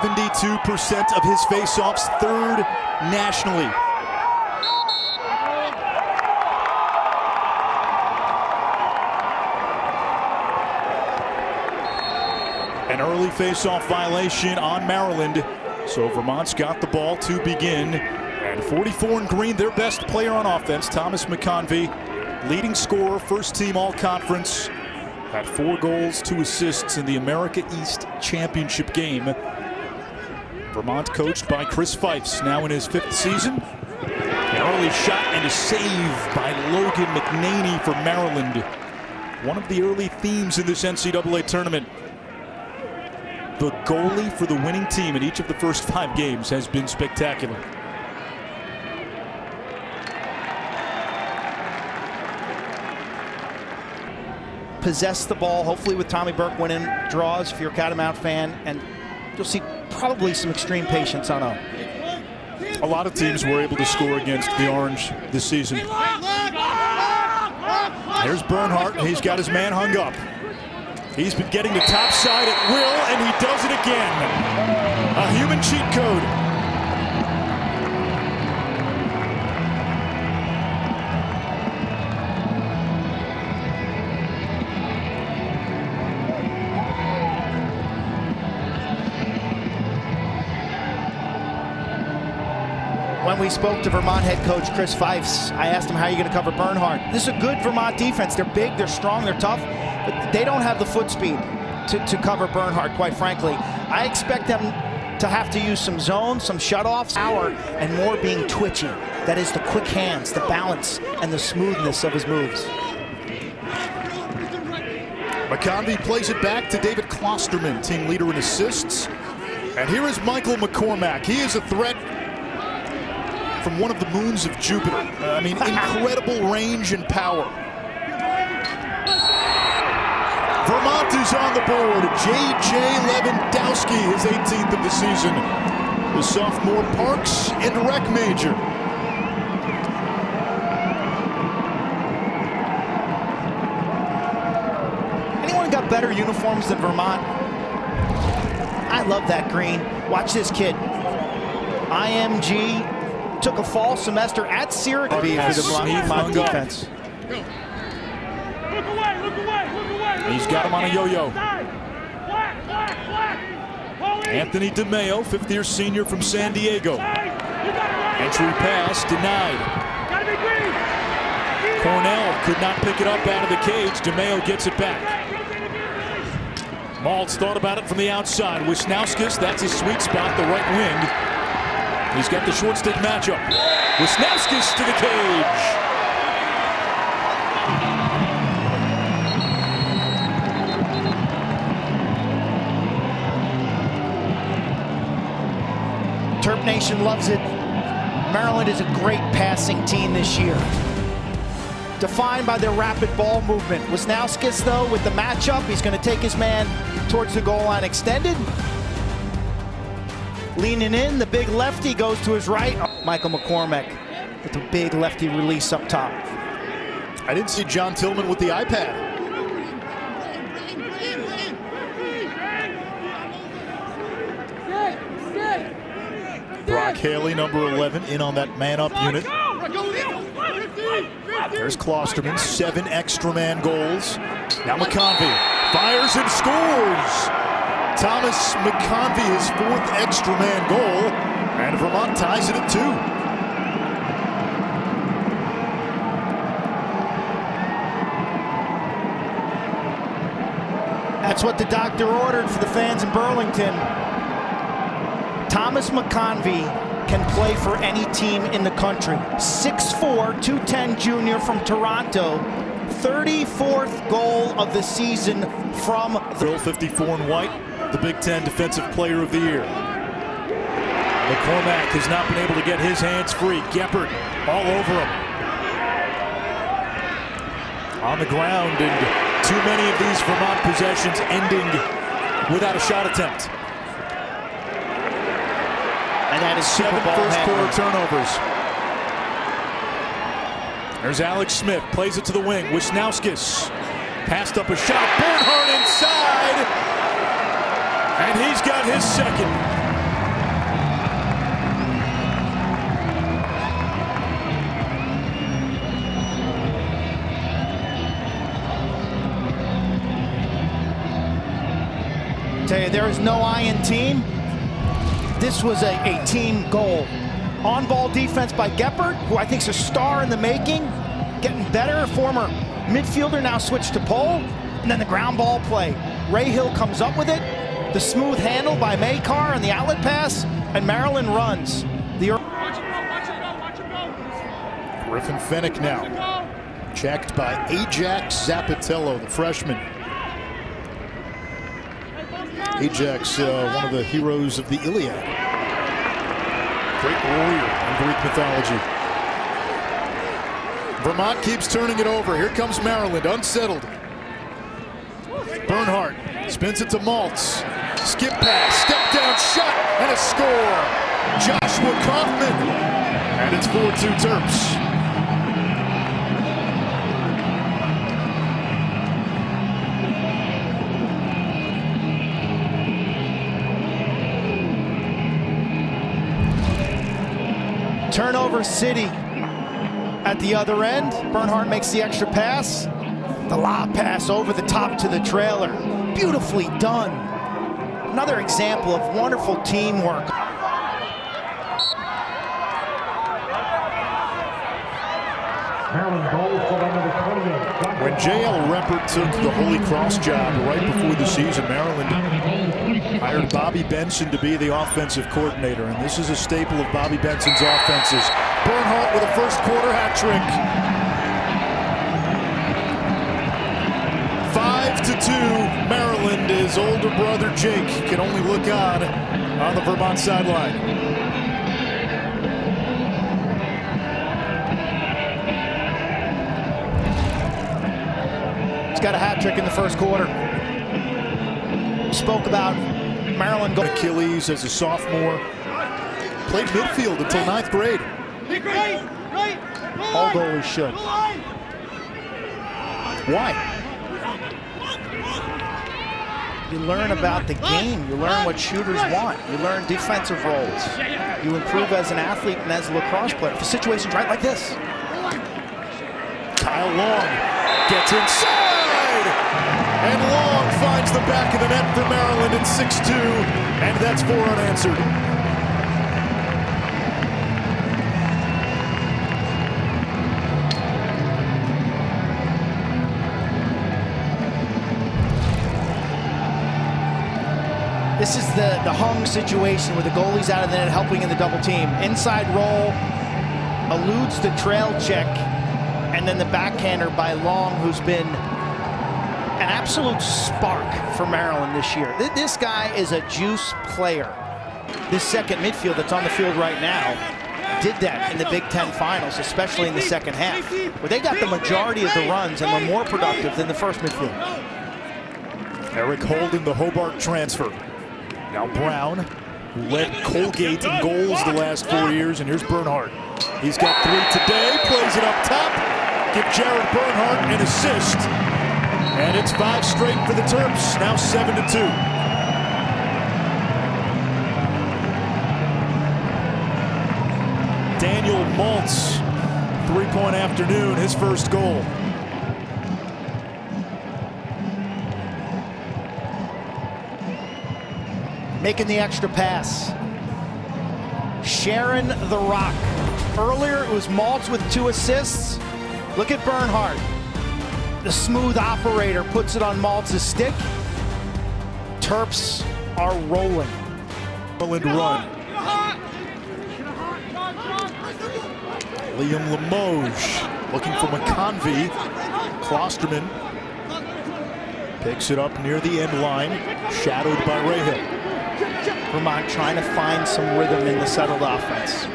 72% of his faceoffs, third nationally. An early faceoff violation on Maryland. So Vermont's got the ball to begin. And 44 in green, their best player on offense, Thomas McConvey, leading scorer, first team all-conference. Had 4 goals, 2 assists in the America East Championship game. Vermont coached by Chris Fifes, now in his 5th season. An early shot and a save by Logan McNaney for Maryland. One of the early themes in this NCAA tournament. The goalie for the winning team in each of the first 5 games has been spectacular. Possess the ball, hopefully with Tommy Burke winning draws if you're a Catamount fan, and you'll see probably some extreme patience on him. A lot of teams were able to score against the Orange this season. There's Bernhardt, he's got his man hung up. He's been getting the top side at will, and he does it again. A human cheat code. When we spoke to Vermont head coach Chris Fifes, I asked him, how are you going to cover Bernhardt? This is a good Vermont defense. They're big, they're strong, they're tough, but they don't have the foot speed to cover Bernhardt, quite frankly. I expect them to have to use some zones, some shutoffs, power, and more being twitchy. That is the quick hands, the balance, and the smoothness of his moves. McConvey plays it back to David Closterman, team leader in assists. And here is Michael McCormack. He is a threat from one of the moons of Jupiter. I mean, incredible range and power. Vermont is on the board. J.J. Levandowski, his 18th of the season. The sophomore Parks and Rec major. Anyone got better uniforms than Vermont? I love that green. Watch this kid. IMG took a fall semester at Syracuse for the Vermont defense. He's got him on a yo-yo. Anthony DeMeo, 5th-year senior from San Diego. Entry pass denied. Cornell could not pick it up out of the cage. DeMeo gets it back. Maltz thought about it from the outside. Wisnauskas, that's his sweet spot, the right wing. He's got the short stick matchup. Wisnauskas to the cage. Terp Nation loves it. Maryland is a great passing team this year, defined by their rapid ball movement. Wisnauskas, though, with the matchup, he's going to take his man towards the goal line extended. Leaning in, the big lefty goes to his right. Michael McCormack with the big lefty release up top. I didn't see John Tillman with the iPad. Brock Haley, number 11, in on that man-up unit. There's Closterman, 7 extra man goals. Now McConvey fires and scores. Thomas McConvey, his 4th extra man goal, and Vermont ties it at 2. That's what the doctor ordered for the fans in Burlington. Thomas McConvey can play for any team in the country. 6'4", 210 junior from Toronto. 34th goal of the season from Phil, 54 in white, the Big Ten Defensive Player of the Year. McCormack has not been able to get his hands free. Geppert all over him. On the ground, and too many of these Vermont possessions ending without a shot attempt. And that is 7 first-quarter turnovers. There's Alex Smith, plays it to the wing. Wisnauskas passed up a shot. Bernhardt inside, and he's got his second. you, there is no I in team. This was a team goal. On-ball defense by Geppert, who I think is a star in the making, getting better. Former midfielder, now switched to pole. And then the ground ball play. Rahill comes up with it. The smooth handle by Makar and the outlet pass, and Maryland runs. Griffin Fennick now, checked by Ajax Zapatello, the freshman. Ajax, one of the heroes of the Iliad. Great warrior in Greek mythology. Vermont keeps turning it over. Here comes Maryland, unsettled. Bernhardt spins it to Maltz. Skip pass, step down shot, and a score. Joshua Coffman. And it's 4-2 Terps. Turnover City at the other end. Bernhardt makes the extra pass. The lob pass over the top to the trailer. Beautifully done. Another example of wonderful teamwork. When J.L. Reppert took the Holy Cross job right before the season, Maryland hired Bobby Benson to be the offensive coordinator, and this is a staple of Bobby Benson's offenses. Bernhardt with a first quarter hat trick. 5-2, Maryland. His older brother Jake can only look on the Vermont sideline. He's got a hat trick in the first quarter. Spoke about Maryland going Achilles as a sophomore. Played midfield until 9th grade. All goalies should. Why? You learn about the game. You learn what shooters want. You learn defensive roles. You improve as an athlete and as a lacrosse player for situations right like this. Kyle Long gets inside! And Long finds the back of the net for Maryland at 6-2, and that's 4 unanswered. This is the hung situation with the goalies out of the net helping in the double team. Inside roll, eludes the trail check, and then the backhander by Long, who's been an absolute spark for Maryland this year. This guy is a juice player. This second midfield that's on the field right now did that in the Big Ten Finals, especially in the second half, where they got the majority of the runs and were more productive than the first midfield. Eric Holden, the Hobart transfer. Now Brown, who led Colgate in goals the last 4 years, and here's Bernhardt. He's got 3 today, plays it up top. Give Jared Bernhardt an assist. And it's 5 straight for the Terps, now 7-2. Daniel Maltz, 3-point afternoon, his first goal. Making the extra pass. Sharon the Rock. Earlier it was Maltz with 2 assists. Look at Bernhardt. The smooth operator puts it on Maltz's stick. Terps are rolling. Maryland run. Liam Limoges looking for McConvey. Closterman picks it up near the end line, shadowed by Rahill. Vermont trying to find some rhythm in the settled offense.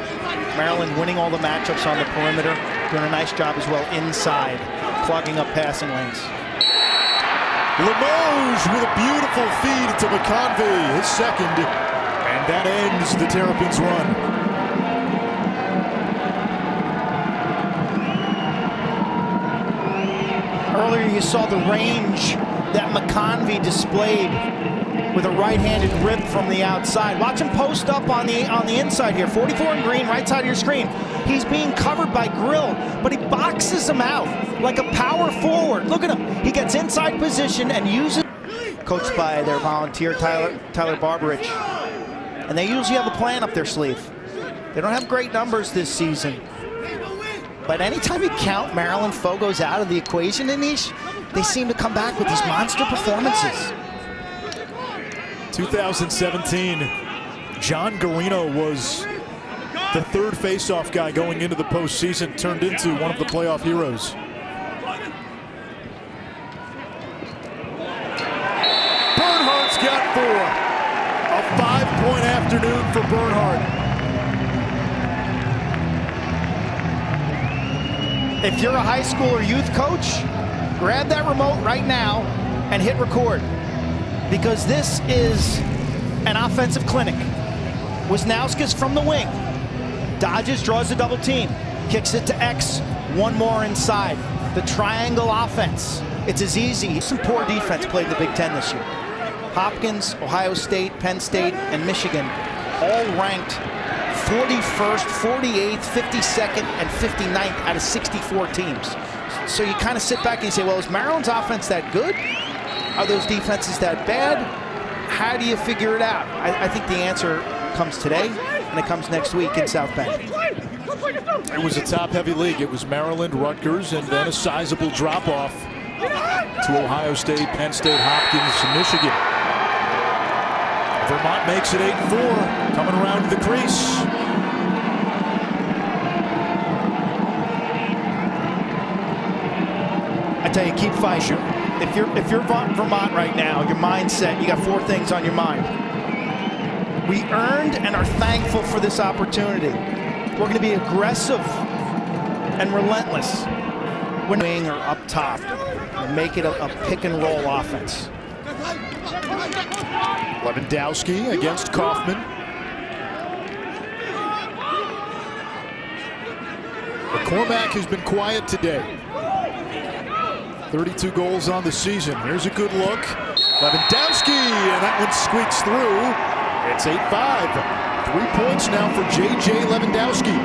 Maryland winning all the matchups on the perimeter, doing a nice job as well inside, clogging up passing lanes. Limoges with a beautiful feed to McConvey, his second, and that ends the Terrapins' run. Earlier you saw the range that McConvey displayed with a right-handed rip from the outside. Watch him post up on the inside here. 44 in green, right side of your screen. He's being covered by Grill, but he boxes him out like a power forward. Look at him. He gets inside position and uses coached by their volunteer, Tyler Barberich. And they usually have a plan up their sleeve. They don't have great numbers this season. But anytime you count Maryland Fogos out of the equation, Anish, they seem to come back with these monster performances. 2017, John Garino was the third faceoff guy going into the postseason, turned into one of the playoff heroes. Bernhardt's got 4. A 5-point afternoon for Bernhardt. If you're a high school or youth coach, grab that remote right now and hit record, because this is an offensive clinic. Wisnauskas from the wing, dodges, draws a double team, kicks it to X, one more inside. The triangle offense, it's as easy. Some poor defense played in the Big Ten this year. Hopkins, Ohio State, Penn State, and Michigan all ranked 41st, 48th, 52nd, and 59th out of 64 teams. So you kind of sit back and you say, well, is Maryland's offense that good? Are those defenses that bad? How do you figure it out? I think the answer comes today, and it comes next week in South Bend. It was a top-heavy league. It was Maryland, Rutgers, and then a sizable drop-off to Ohio State, Penn State, Hopkins, and Michigan. Vermont makes it 8-4, coming around to the crease. I tell you, keep fighting. If you're Vermont right now, your mindset, you got 4 things on your mind. We earned and are thankful for this opportunity. We're going to be aggressive and relentless. Wing or up top, make it a pick and roll offense. Levandowski against Coffman. McCormack has been quiet today. 32 goals on the season. Here's a good look. Levandowski, and that one squeaks through. It's 8-5. 3 points now for J.J. Levandowski.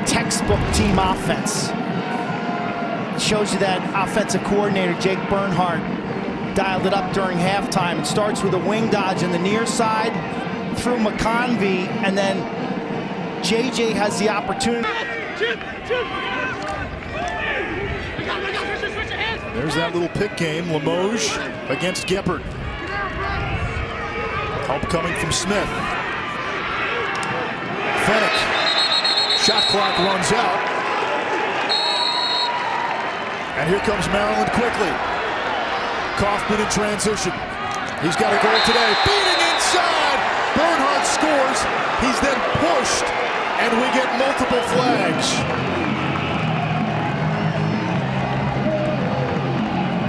Textbook team offense. It shows you that offensive coordinator, Jake Bernhardt, dialed it up during halftime. It starts with a wing dodge on the near side through McConvey, and then JJ has the opportunity. There's that little pick game, Limoges against Geppert. Help coming from Smith. Fennick. Shot clock runs out. And here comes Maryland quickly. Coffman in transition. He's got a goal today. Beating inside. Bernhardt scores. He's then pushed, and we get multiple flags.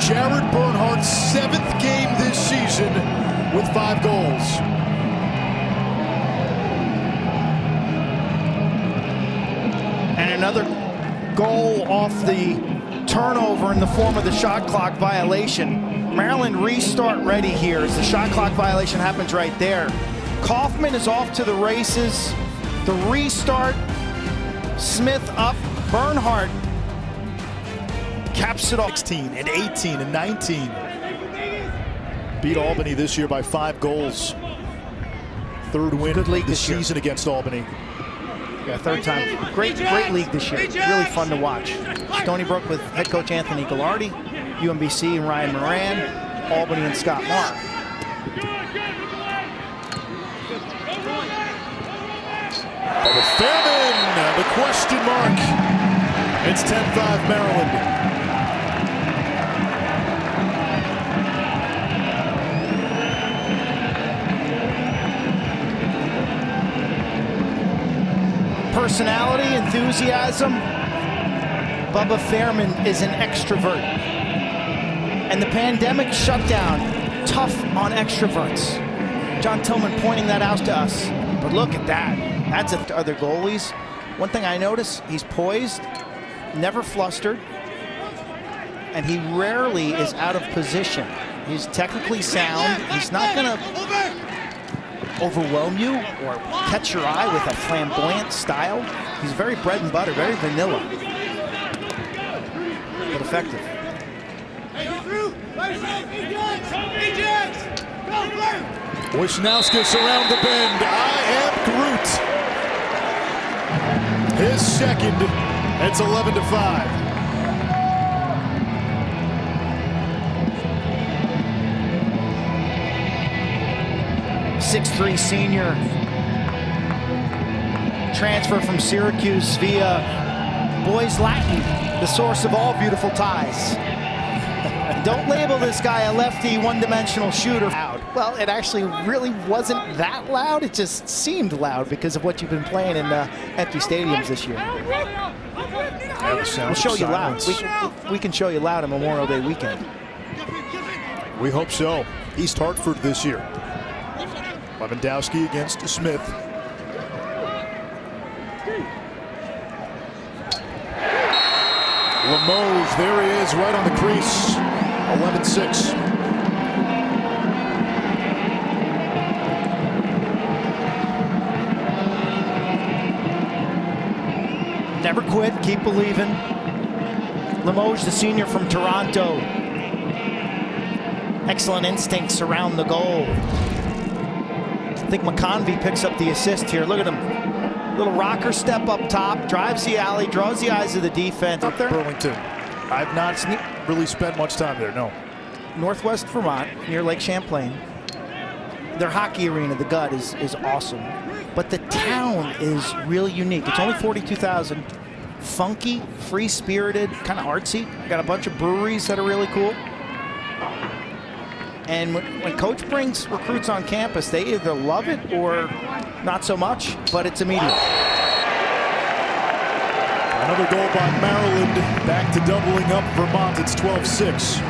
Jared Bernhardt's 7th game this season with 5 goals. And another goal off the turnover in the form of the shot clock violation. Maryland restart ready here as the shot clock violation happens right there. Coffman is off to the races. The restart, Smith up, Bernhardt caps it off. 16 and 18 and 19. Beat Albany this year by 5 goals. 3rd win Good league this season against Albany. Yeah, 3rd time. Great league this year. Really fun to watch. Stony Brook with head coach Anthony Gallardi, UMBC and Ryan Moran, Albany and Scott Marr. Fairman, the question mark. It's 10-5 Maryland. Personality, enthusiasm. Bubba Fairman is an extrovert. And the pandemic shutdown, tough on extroverts. John Tillman pointing that out to us. But look at that. That's up to other goalies. One thing I notice, he's poised, never flustered, and he rarely is out of position. He's technically sound. He's not going to overwhelm you or catch your eye with a flamboyant style. He's very bread and butter, very vanilla, but effective. Wisnauskas around the bend. I am Groot. His second. It's 11-5. 6'3" senior. Transfer from Syracuse via Boys Latin, the source of all beautiful ties. Don't label this guy a lefty, one-dimensional shooter. Well, it actually really wasn't that loud. It just seemed loud because of what you've been playing in empty stadiums this year. We'll show you loud. We can show you loud on Memorial Day weekend. We hope so. East Hartford this year. Levandowski against Smith. Limoges, there he is, right on the crease. 11-6. Never quit, keep believing. Limoges, the senior from Toronto. Excellent instincts around the goal. I think McConvey picks up the assist here. Look at him. Little rocker step up top, drives the alley, draws the eyes of the defense. Up there. Burlington. I've not really spent much time there, no. Northwest Vermont, near Lake Champlain. Their hockey arena, the Gut, is awesome. But the town is really unique. It's only 42,000. Funky, free-spirited, kind of artsy. Got a bunch of breweries that are really cool. And when Coach brings recruits on campus, they either love it or not so much, but it's immediate. Another goal by Maryland, back to doubling up Vermont. It's 12-6.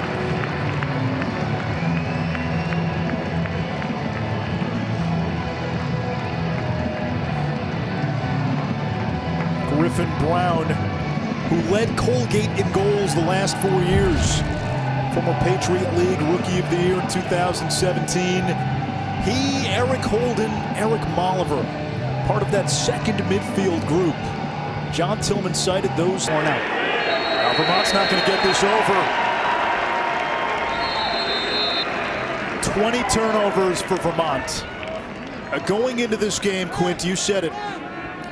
Griffin Brown, who led Colgate in goals the last 4 years. Former Patriot League Rookie of the Year in 2017. He, Eric Holden, Eric Molliver, part of that second midfield group. John Tillman cited those. Now Vermont's not going to get this over. 20 turnovers for Vermont. Going into this game, Quint, you said it.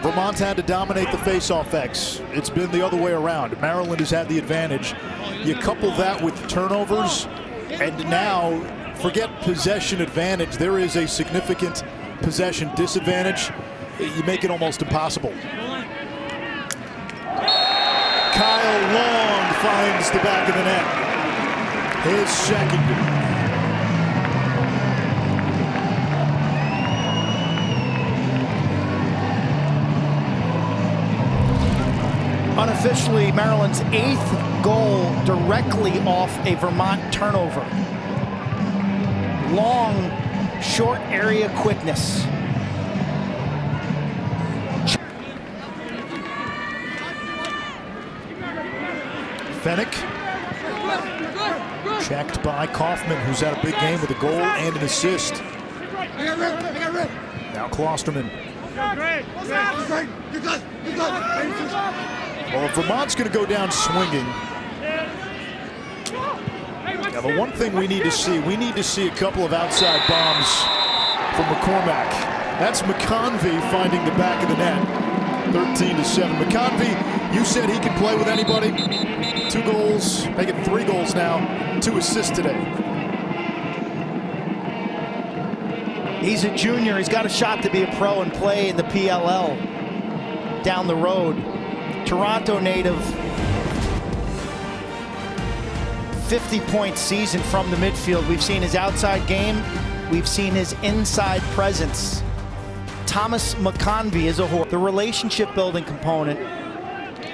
Vermont had to dominate the face-off X. It's been the other way around. Maryland has had the advantage. You couple that with turnovers, and now forget possession advantage. There is a significant possession disadvantage. You make it almost impossible. Kyle Long finds the back of the net. His second. Unofficially, Maryland's 8th goal directly off a Vermont turnover. Long, short area quickness. Fennick. Checked by Coffman, who's had a big game with a goal and an assist. Now Closterman. Well, if Vermont's going to go down swinging, now the one thing we need to see a couple of outside bombs from McCormack. That's McConvey finding the back of the net. 13-7. McConvey, you said he can play with anybody. 2 goals, make it 3 goals now, 2 assists today. He's a junior. He's got a shot to be a pro and play in the PLL down the road. Toronto native, 50-point season from the midfield. We've seen his outside game. We've seen his inside presence. Thomas McConvey is a horse. The relationship building component,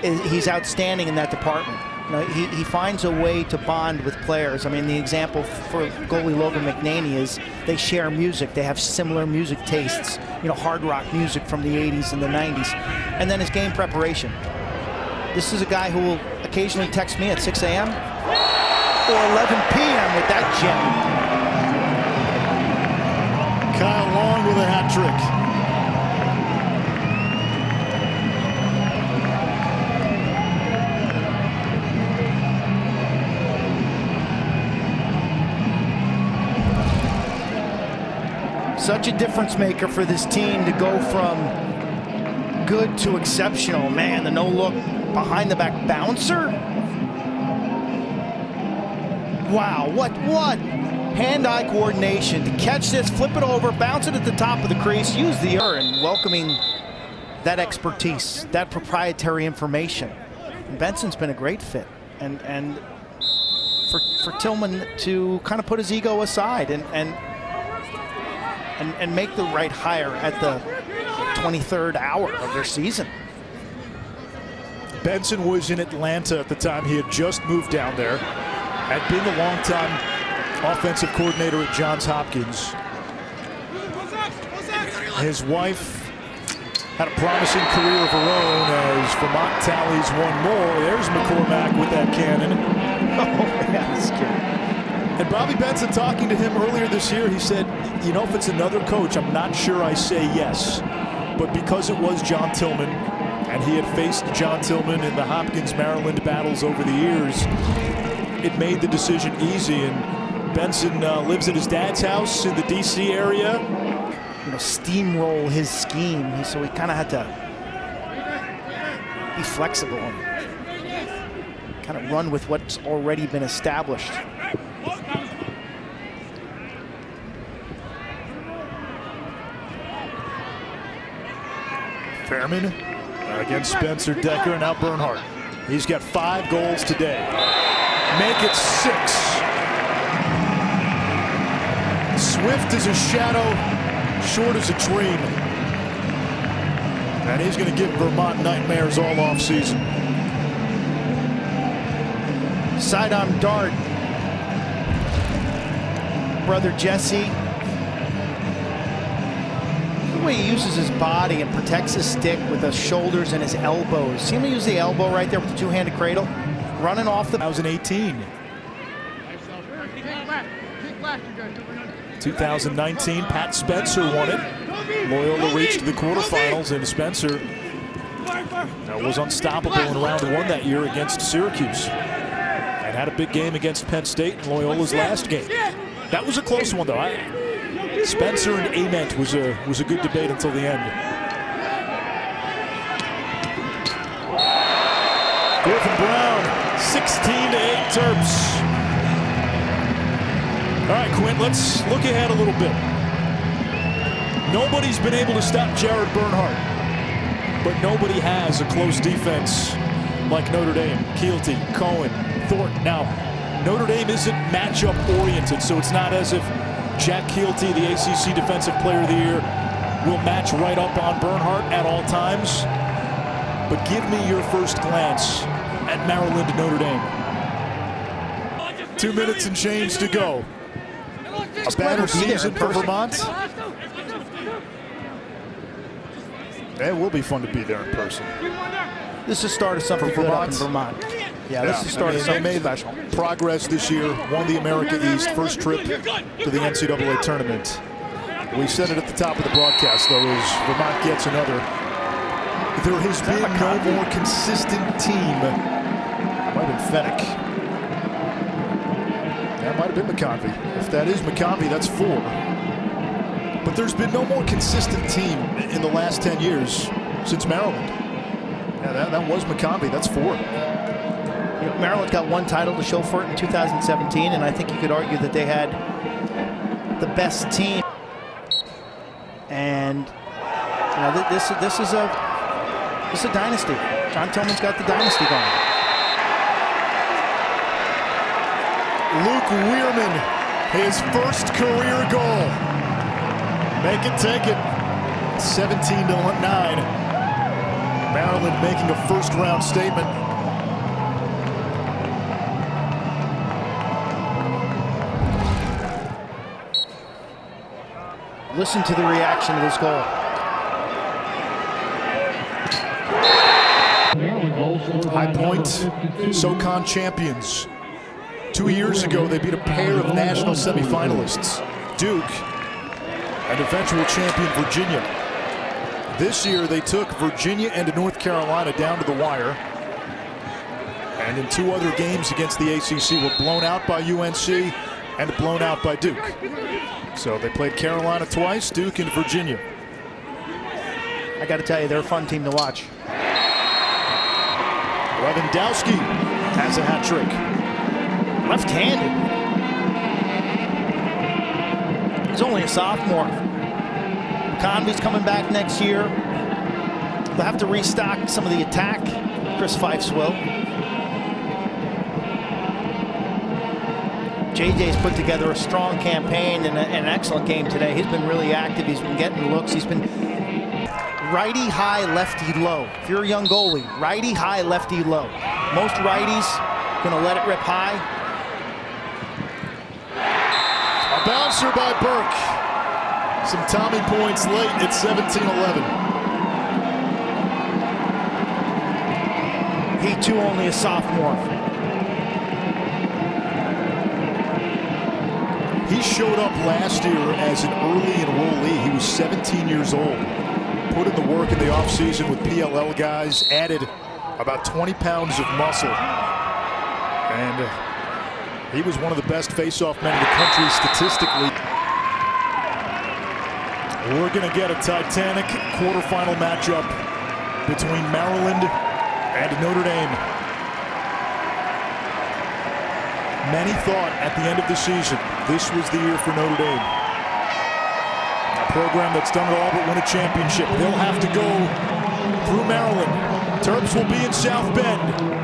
he's outstanding in that department. You know, he finds a way to bond with players. I mean, the example for goalie Logan McNaney is they share music. They have similar music tastes. You know, hard rock music from the 80s and the 90s. And then his game preparation. This is a guy who will occasionally text me at 6 a.m. or 11 p.m. with that gem. Kyle Long with a hat trick. Such a difference maker for this team to go from good to exceptional. Man, the no-look behind the back bouncer. Wow, what? Hand-eye coordination to catch this, flip it over, bounce it at the top of the crease, use the and welcoming that expertise, that proprietary information. And Benson's been a great fit. And for Tillman to kind of put his ego aside and make the right hire at the 23rd hour of their season. Benson was in Atlanta at the time. He had just moved down there. Had been the longtime offensive coordinator at Johns Hopkins. His wife had a promising career of her own as Vermont tallies one more. There's McCormack with that cannon. Oh, yeah, that's good. And Bobby Benson talking to him earlier this year, he said, you know, if it's another coach, I'm not sure I say yes. But because it was John Tillman, and he had faced John Tillman in the Hopkins-Maryland battles over the years, it made the decision easy. And Benson lives at his dad's house in the D.C. area. You know, steamroll his scheme, so he kind of had to be flexible and kind of run with what's already been established. Fairman against Spencer Decker, and now Bernhardt. He's got 5 goals today. Make it 6. Swift as a shadow, short as a dream. And he's going to give Vermont nightmares all off season. Sidearm dart. Brother Jesse. The way he uses his body and protects his stick with the shoulders and his elbows. See him use the elbow right there with the two-handed cradle? Running off the... 2018. 2019, Pat Spencer won it. Loyola reached the quarterfinals, and Spencer was unstoppable in round 1 that year against Syracuse. And had a big game against Penn State in Loyola's last game. That was a close one, though. Spencer and Ament was a good debate until the end. Griffin Brown, 16-8 Terps. All right, Quint, let's look ahead a little bit. Nobody's been able to stop Jared Bernhardt, but nobody has a close defense like Notre Dame. Keelty, Cohen, Thornton. Now, Notre Dame isn't matchup oriented, so it's not as if Jack Keelty, the ACC Defensive Player of the Year, will match right up on Bernhardt at all times. But give me your first glance at Maryland and Notre Dame. 2 minutes and change to go. A banner season for Vermont. It will be fun to be there in person. This is the start of something for good up in Vermont. Yeah, this is the start of something special. Progress this year, won the America East, first trip to the NCAA tournament. We said it at the top of the broadcast, though, as Vermont gets another. There has been no more consistent team. It might have been Fennick. That might have been McConvey. If that is McConvey, that's 4. But there's been no more consistent team in the last 10 years since Maryland. Yeah, that was McConvey, that's 4. Maryland got 1 title to show for it in 2017, and I think you could argue that they had the best team. And you know, this is a dynasty. John Tillman's got the dynasty going. Luke Weirman, his first career goal. Make it, take it. 17-9. Maryland making a first-round statement. Listen to the reaction to this goal. High Point, SoCon champions. 2 years ago, they beat a pair of national semifinalists, Duke and eventual champion Virginia. This year they took Virginia and North Carolina down to the wire. And in 2 other games against the ACC were blown out by UNC and blown out by Duke. So they played Carolina twice, Duke and Virginia. I got to tell you, they're a fun team to watch. Levandowski has a hat trick. Left-handed. He's only a sophomore. McConvey's coming back next year. They'll have to restock some of the attack. Chris Pfeif's will. JJ's put together a strong campaign and an excellent game today. He's been really active. He's been getting looks. He's been righty high, lefty low. If you're a young goalie, righty high, lefty low. Most righties gonna let it rip high. A bouncer by Burke. Some Tommy points late at 17-11. He too only a sophomore. He showed up last year as an early enrollee. He was 17 years old. Put in the work in the offseason with PLL guys, added about 20 pounds of muscle. And he was one of the best face-off men in the country statistically. We're going to get a titanic quarterfinal matchup between Maryland and Notre Dame. Many thought at the end of the season this was the year for Notre Dame. A program that's done it all but win a championship. They'll have to go through Maryland. Terps will be in South Bend.